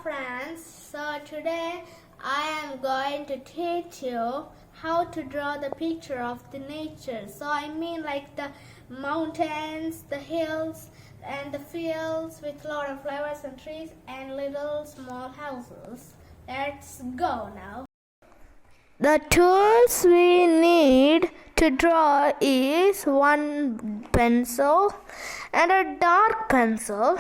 friends, so today I am going to teach you how to draw the picture of the nature. So I mean like the mountains, the hills and the fields with a lot of flowers and trees and little small houses. Let's go now. The tools we need to draw is one pencil and a dark pencil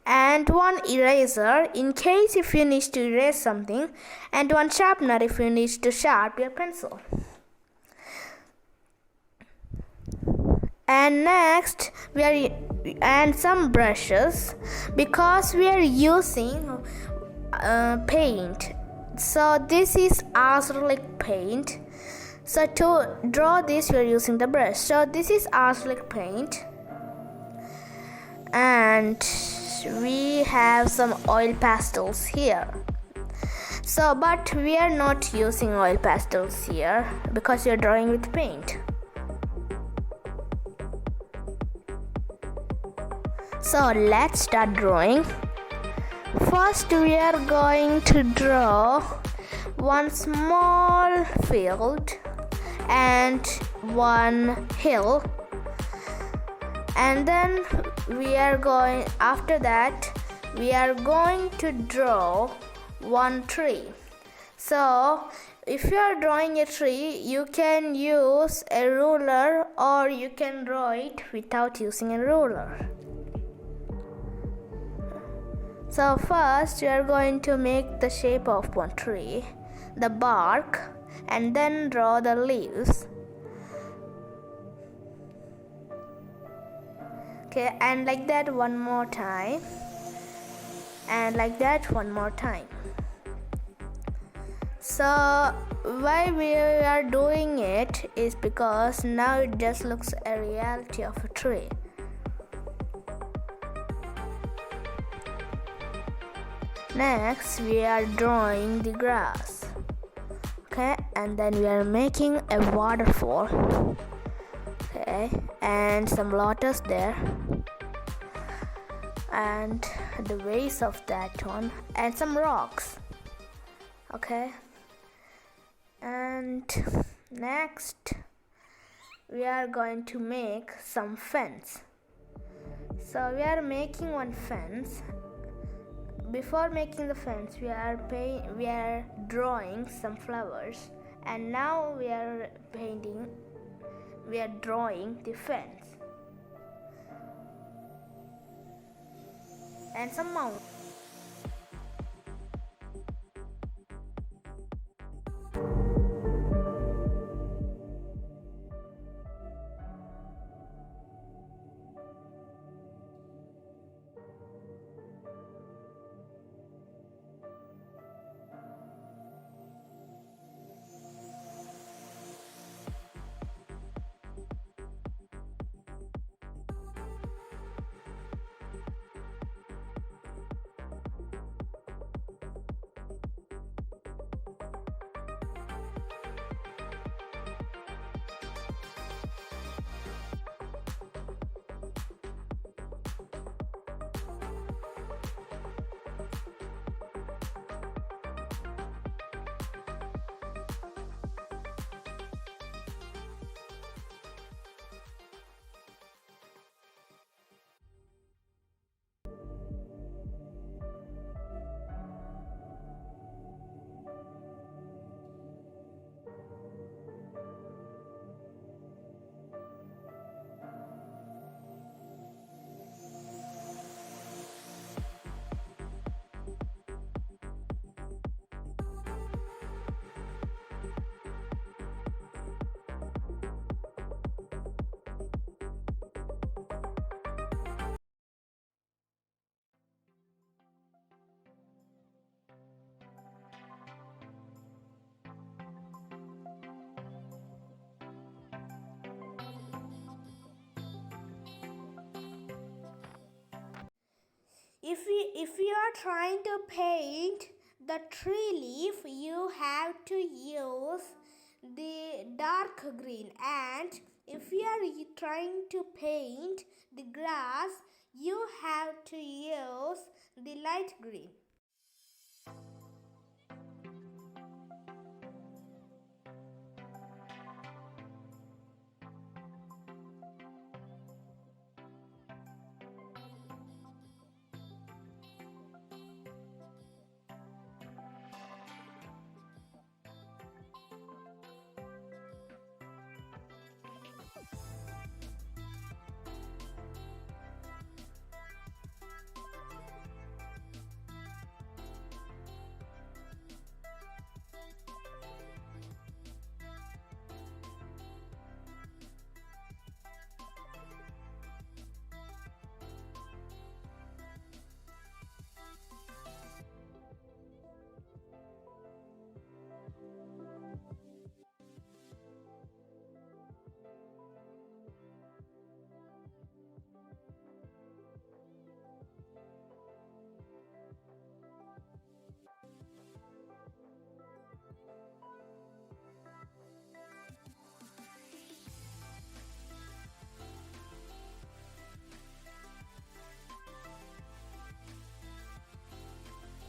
and one eraser in case if you need to erase something, and one sharpener if you need to sharpen your pencil. And next and some brushes because we are using paint. So this is acrylic paint. So to draw this we are using the brush. So this is acrylic paint, and we have some oil pastels here. So but we are not using oil pastels here because we are drawing with paint. So let's start drawing. First we are going to draw one small field and one hill, and then after that we are going to draw one tree. So if you are drawing a tree, you can use a ruler or you can draw it without using a ruler. So first we are going to make the shape of one tree, the bark, and then draw the leaves. Okay, and like that one more time, and like that one more time. So why we are doing it is because now it just looks a reality of a tree. Next we are drawing the grass. Okay, and then we are making a waterfall. Okay, and some lotus there, and the base of that one, and some rocks. Okay, and next we are going to make some fence. So we are making one fence. Before making the fence we are drawing some flowers, and now we are drawing the fence and some mountains. If you are trying to paint the tree leaf, you have to use the dark green, and if you are trying to paint the grass, you have to use the light green.